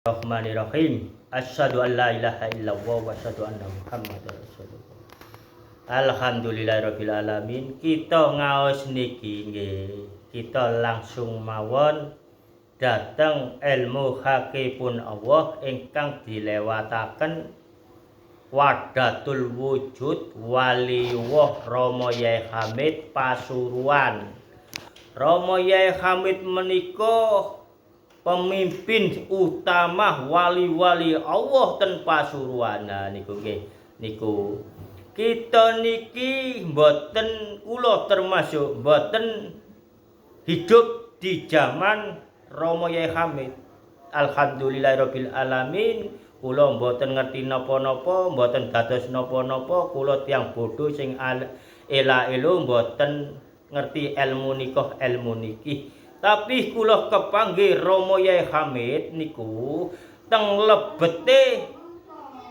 Bismillahirrahmanirrahim. Asyhadu an la ilaha illallah wa asyhadu anna Muhammadar Rasulullah. Alhamdulillahirabbil alamin. Kita ngaos niki nggih. Kita langsung mawon dhateng ilmu hakipun Allah ingkang dilewataken Wahdatul Wujud Waliullah Rama Yai Hamid Pasuruan. Rama Yai Hamid menika pemimpin utama wali-wali Allah ten Pasuruan. Nah niku nggih niku kita niki mboten kula termasuk mboten hidup di zaman Rama Yai Hamid. Alhamdulillahirabbil alamin. Kula mboten ngerti napa-napa, mboten dados napa-napa, kula tiyang bodho sing ela-elo mboten ngerti ilmu nikah ilmu niki. Tapi kula kepanggih Rama Yai Hamid niku teng lebete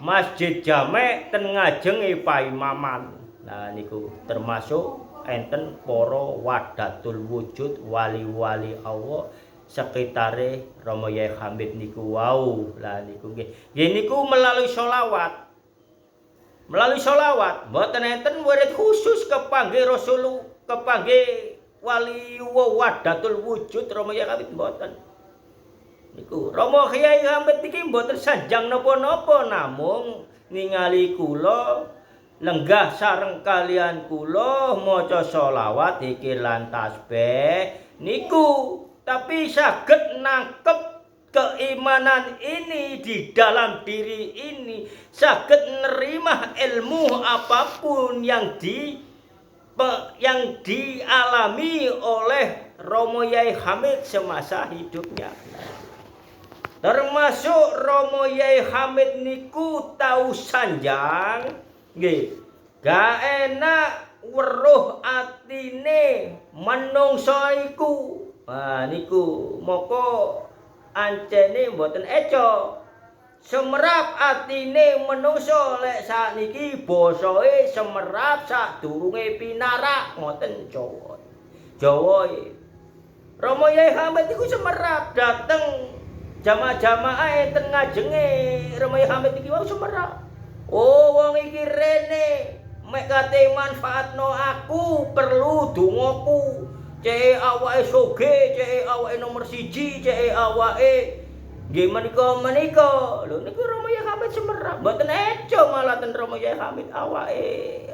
Masjid Jamek ten ngajenge paimaman. Nah niku termasuk enten para Wahdatul Wujud wali-wali Allah sekitare Rama Yai Hamid niku wau. Lah niku nggih. Nggih niku melalui sholawat. Melalui sholawat mboten enten wirid khusus kepanggih Rasul kepanggih wali Wahdatul Wujud Rama Yai Hamid mboten. Niku Rama Yai Hamid niki mboten sanjang napa-napa namung ningali kula lenggah sareng kalian kula maca sholawat zikir lan tasbih niku, tapi saged nangkep keimanan ini di dalam diri ini, saged nerima ilmu apapun yang dialami oleh Rama Yai Hamid semasa hidupnya. Termasuk Rama Yai Hamid niku tau sanjang nggih. Gak enak weruh atine manungsa iku. Nah niku moko ancene mboten eco. Semerap atine manungsa lek sakniki basae semerap sadurunge pinarak ngoten Jawa. Jawa Rama Yai Hamid iku semerap dateng jamaah-jamaah enten ngajenge Rama Yai Hamid iki wau semerap. Oh wong iki rene mek kate manfaatno aku perlu dongaku. Cek awake sugih, cek awake nomor 1, cek awake nggih menika. Lho niku Rama Yai Hamid semerap. Mboten eco malah ten Rama Yai Hamid awake.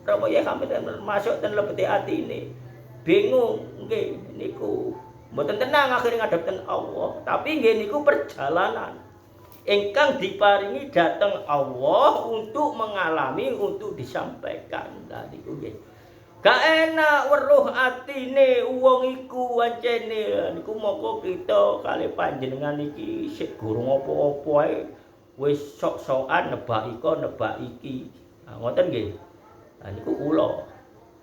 Rama Yai Hamid masuk ten lebete atine. Bingung nggih niku. Mboten tenang akhirnya ngadhepen Allah. Tapi nggih niku perjalanan ingkang diparingi dhateng Allah untuk mengalami, untuk disampaikan. Lah niku nggih. Gak enak weruh atine wong iku ancene niku moko kita kali panjenengan iki sik gurung apa-apa ae wis sok-sokan nebak iko nebak iki. Nah ngoten nggih. Nah niku kula.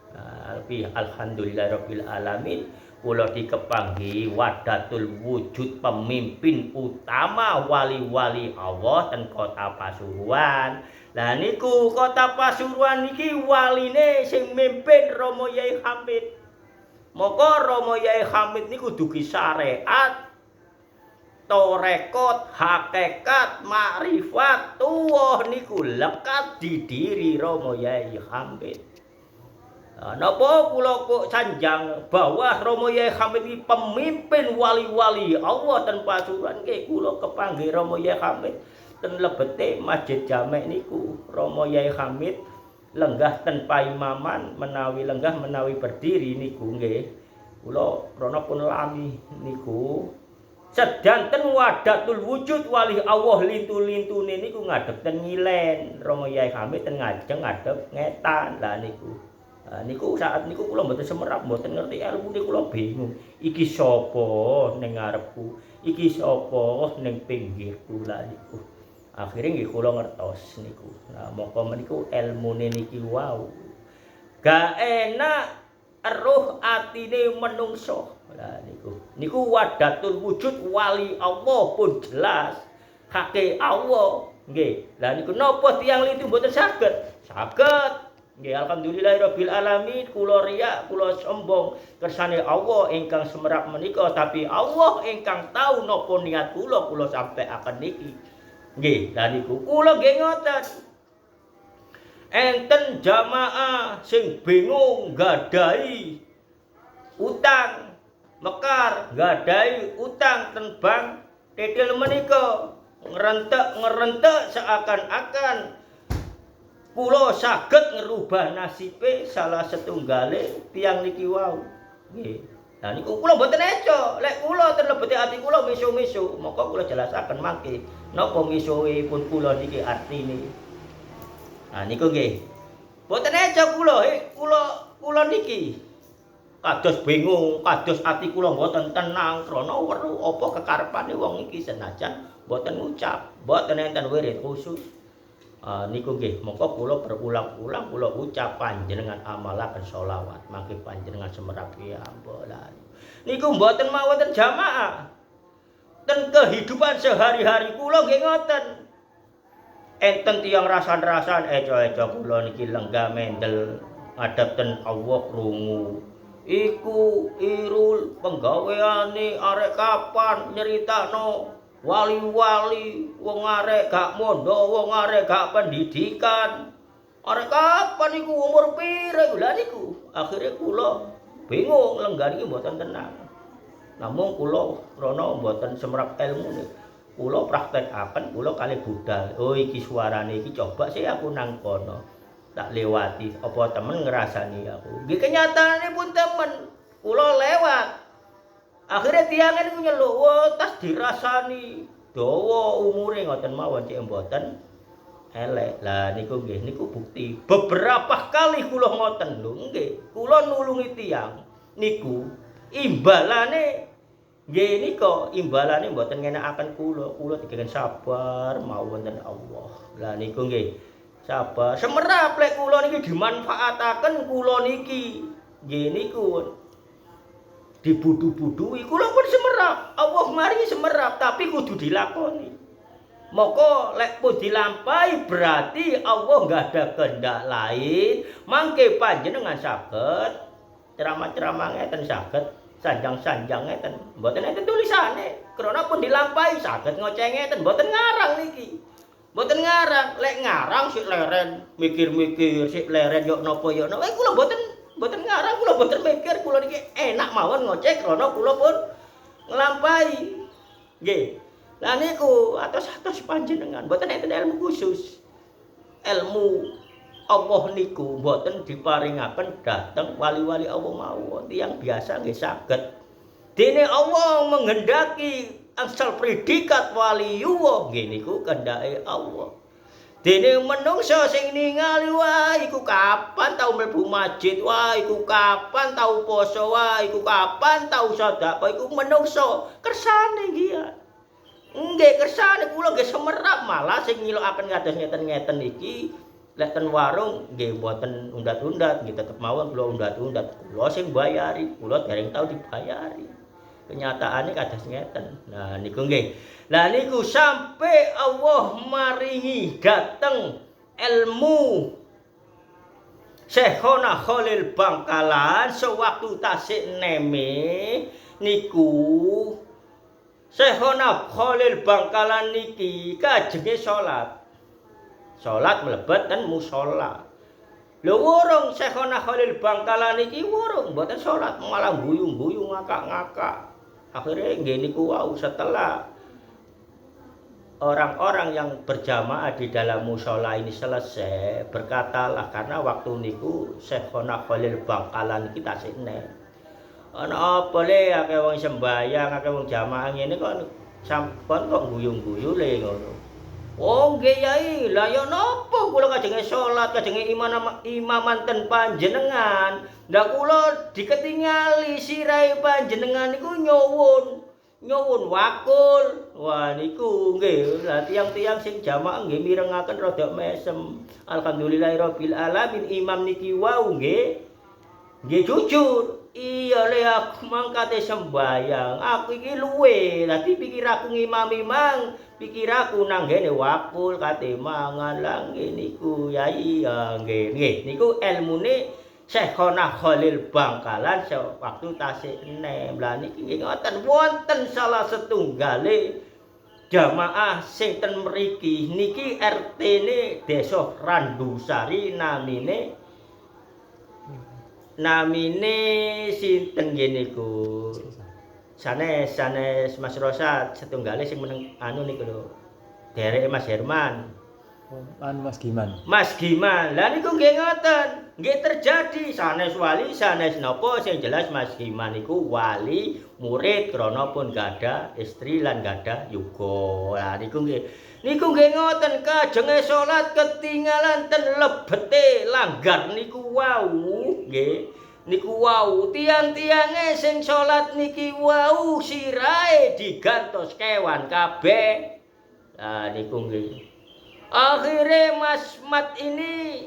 Nah alhamdulillahirabbil alamin kula dikepanggi Wahdatul Wujud pemimpin utama wali-wali Allah ten kota Pasuruan. Lah niku kota Pasuruan niki waline sing mimpin Rama Yai Hamid. Maka Rama Yai Hamid niku dugi syariat, tarekat, hakikat, makrifat, tuwuh niku lekat di diri Rama Yai Hamid. Napa kula kok sanjang bahwa Rama Yai Hamid iki pemimpin wali-wali Allah ten Pasuruan nggih kula kepanggih Rama Yai Hamid ten lebete Masjid Jamek niku. Rama Yai Hamid lenggah ten paimaman menawi lenggah menawi berdiri niku nggih. Kula rono pun lami niku sedanten Wahdatul Wujud wali Allah lintu-lintune niku ngadhep ten Ngilen. Rama Yai Hamid ten ngajeng ngadhep Ngetan. Lah niku. Niku saat niku kula mboten semerap, mboten ngerti ilmu niku kula bingung. Iki sapa ning ngarepku? Iki sapa ning pinggirku? Lah niku. Akhire nggih kula ngertos niku. Nah, moko meniku ilmune niki wau. Gak enak eruh atine menungso. Lah niku. Niku Wahdatul Wujud wali Allah pun jelas. Hake Allah nggih. Lah niku napa tiyang lintu mboten saged? Saged. Nggih, alhamdulillahirabbil alamin, kula riya, kula sombong kersane Allah ingkang semerap menika, tapi Allah ingkang tahu napa niat kula sampaiaken niki. Nggih, lha niku kula nggih ngoten. Enten jamaah sing bingung gadahi utang mekar, gadahi utang ten bank titil menika ngerentek seakan-akan kula saged ngerubah nasibe salah setunggale tiyang niki wau. Nggih. Lah niku kula mboten eco, lek kula terlebeti ati kula miso-miso, maka kula jelasaken mangke napa misohipun kula niki artine. Nah niku nggih. Mboten eco kula niki kados bingung, kados ati kula mboten tenang krana weruh apa kekarepane wong iki senajan mboten ngucap, mboten enten wirid khusus. Niku nggih, mongko kula berulang-ulang kula ucap panjenengan amalaken sholawat, mangke panjenengan semerap ambolan. Niku mboten mawon jamaah. Ten kehidupan sehari-hari kula nggih ngoten. Enten tiyang rasan-rasan eco-eco kula niki lenggah mendel ngadhep ten Allah krungu. Iku irul penggaweane arek kapan nyeritakno wali-wali, wong arek gak mondo, wong arek gak pendidikan. Arek kapan iku umur pira lha niku? Akhire kula bingung lenggah iki mboten tenang. Namung kula krana mboten semrap ilmu kula praktekaken kula kalih budal. Oh iki suarane iki coba sih aku nang kono. Tak lewati apa temen ngrasani aku. Nggih kenyataane pun temen kula lewat. Akhirnya tiangan itu nyeluk, wah tas dirasani dawa umure ngoten mawon cek mboten elek. Lah niku nggih niku bukti. Beberapa kali kula ngoten lho nggih, kula nulungi tiang niku imbalane nggih nika imbalane mboten ngenakaken kula. Kula dikeken sabar mawon ten Allah. Lah niku nggih sabar. Semerap lek kula niki dimanfaataken kula niki. Nggih niku dibudu-budui kula pun semerap. Allah maringi semerap tapi kudu dilakoni. Maka lek pun dilampahi berarti Allah enggak ada kehendak lain. Mangke panjenengan saged ceramah-ceramah ngeten saged sanjang-sanjang ngeten. Mboten enten tulisane. Krana pun dilampahi saged ngoceh ngeten mboten ngarang niki. Mboten ngarang, lek ngarang sik leren, mikir-mikir sik leren yo napa kula mboten ngarang, kula mboten mikir, kula niki enak mawon ngoceh krana kula pun nglampahi. Nggih. Lah niku atos-atos panjenengan mboten enten ilmu khusus. Ilmu Allah niku mboten diparingaken dhateng wali-wali Allah mawon. Tiyang biasa nggih saged. Dene Allah menghendaki asal predikat waliyullah nggih niku kendake Allah. Dene menungsa sing ningali wah iku kapan tau mlebu masjid, wah iku kapan tau poso, wah iku kapan tau sedekah, iku menungsa kersane nggih. Nggih kersane kula nggih semerap malah sing nyilokaken kados ngeten-ngeten iki lek ten warung nggih mboten undat-undat, nggih tetep mawon kula undat-undat. Kula sing bayari, kula dereng tau dibayari. Kenyataane kados ngeten. Nah niku nggih. Lah niku sampai Allah maringi dateng ilmu Syekhona Khalil Bangkalan sewaktu tasik neme niku Syekhona Khalil Bangkalan niki kajenge salat. Salat mlebet ten musala. Lho wurung Syekhona Khalil Bangkalan niki wurung mboten salat malah guyu-guyu ngakak-ngakak. Akhirnya nggih niku wau setelah orang-orang yang berjamaah di dalam mushola ini selesai berkatalah karena waktu niku Syekhona Khalil Bangkalan kita sine. Ana apa le akeh wong sembayang, akeh wong jamaah ngene kok sampun kok guyung-guyu le ngono. Oh nggih Yai, lah ya napa kula kajenge salat, kajenge imaman ten panjenengan. Ndak kula diketingali sirahe panjenengan niku nyuwun wakul. Wah niku nggih lah tiang-tiang sing jamaah nggih mirengaken rada mesem. Alhamdulillahirabbil alamin imam niki wau nggih jujur. iya le aku mangkate sembayang. Aku iki luwe. Dadi pikir aku ngimami mang, pikir aku nang ngene wakul kate mangan lang niku ya iya nggih. Niku elmune Syekhona Khalil Bangkalan sewaktu tasik enem. Lah niki nggih ngoten wonten salah setunggale jamaah sing ten mriki niki RT-ne Desa Randusari namine sinten nggih niku. Sanes Mas Rosat setunggale sing meneng anu niku lho. Dereke Mas Herman. Mas Giman. Mas Giman. Lah niku nggih ngoten. Nggih terjadi sanes wali sanes napa sing jelas Mas Giman niku wali murid krana pun gadah istri lan gadah yuga. Lah niku nggih ngoten kajenge salat ketinggalan ten lebete langgar niku wau nggih. Niku wau tiang-tiange sing salat niki wau sirahe digantos kewan kabeh. Lah niku nggih. Akhirnya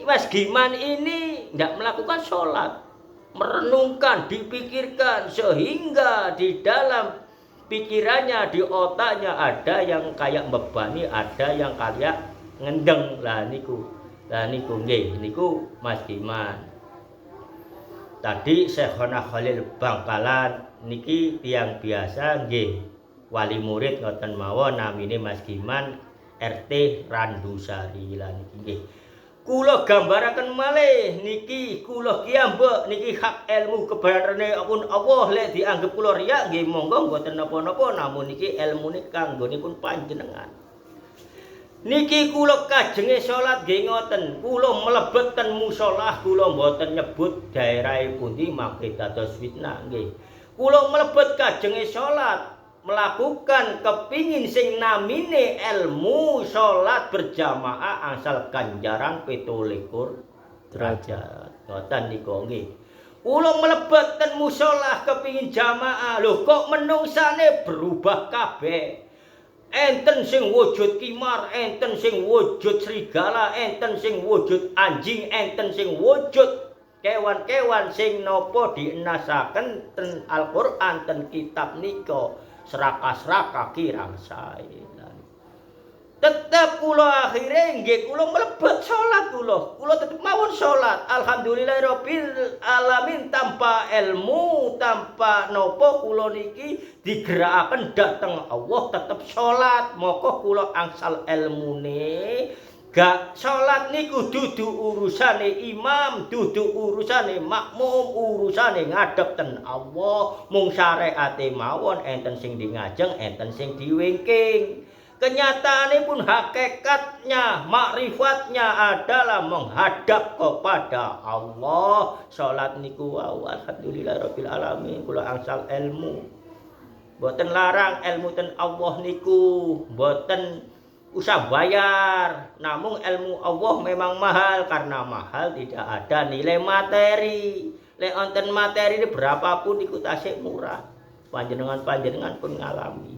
Mas Giman ini tidak melakukan sholat, merenungkan, dipikirkan sehingga di dalam pikirannya, di otaknya ada yang kayak membebani, ada yang kayak ngendeng. Lah niku nggih, niku Mas Giman. Tadi Syekhona Khalil Bangkalan niki tiyang biasa nggih, wali murid ngoten mawon namine Mas Giman. RT Randusari lah niki nggih. Kula gambaraken malih niki kula kiyambek niki hak ilmu kebenaranne pun Allah lek dianggep kula riya nggih monggo mboten napa-napa namun niki ilmune kanggonipun panjenengan. Niki kula kajenge salat nggih ngoten. Kula mlebet ten musala kula mboten nyebut daerahe pundi mangke dados fitnah nggih. Kula mlebet kajenge salat melakukan kepingin sing namine ilmu salat berjamaah asal ganjaran 17 derajat. Ngoten niku nggih. Kula mlebet ten musala kepingin jamaah. Lho kok menungsane berubah kabeh. Enten sing wujud kimar, enten sing wujud serigala, enten sing wujud anjing, enten sing wujud kewan-kewan sing napa dienasaken ten Al-Qur'an ten kitab nika. Seraka-seraka kirang sae. Tetep kula akhire nggih kula mlebet salat kula tetep mawon salat. Alhamdulillahirabbil alamin tanpa ilmu, tanpa napa kula niki digerakaken dhateng Allah tetep salat. Moko kula angsal ilmune gak salat niku dudu urusane imam, dudu urusane makmum, urusane ngadep ten Allah. Mung syariate mawon enten sing di ngajeng, enten sing diwingking. Kenyataane pun hakikatnya, makrifatnya adalah menghadap kepada Allah. Salat niku wau alhamdulillahirabbil alamin kula angsal ilmu. Mboten larang ilmu ten Allah niku, mboten usah bayar, namun ilmu Allah memang mahal karena mahal tidak ada nilai materi. Lek onten materi ini berapapun iku tasik murah. Panjenengan pun ngalami.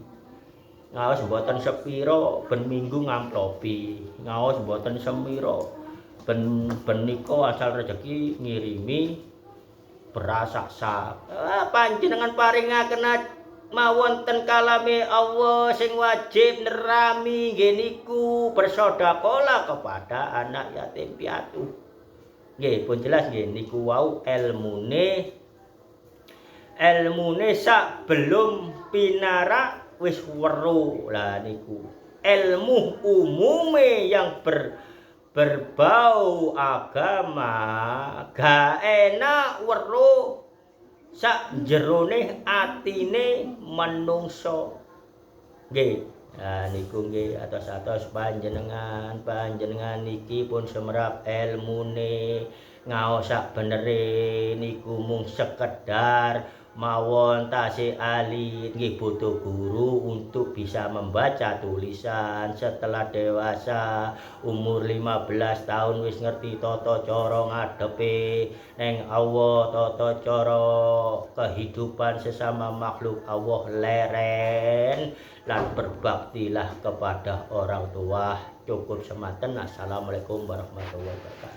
Ngaos mboten sepiro ben minggu ngamplopi. Ngaos mboten semiro ben nika asal rezeki ngirimi beras sak. Panjenengan paringaken mawon ten kalame Allah sing wajib nerami nggih niku bersedekahlah kepada anak yatim piatu. Nggih pun jelas nggih niku wau ilmune sak belum pinarak wis weruh. Lah niku ilmu umume yang berbau agama gak enak weruh sak jerone atine manungsa. Nggih. Nah niku nggih atos-atos panjenengan niki pun semerap ilmune ngaos sak benere niku mung sekedar mawon tasih alit nggih butuh guru untuk bisa membaca tulisan. Setelah dewasa umur 15 tahun wis ngerti tata cara ngadepi neng Allah, tata cara kehidupan sesama makhluk Allah leren lan berbaktilah kepada orang tua. Cukup semanten. Assalamualaikum warahmatullahi wabarakatuh.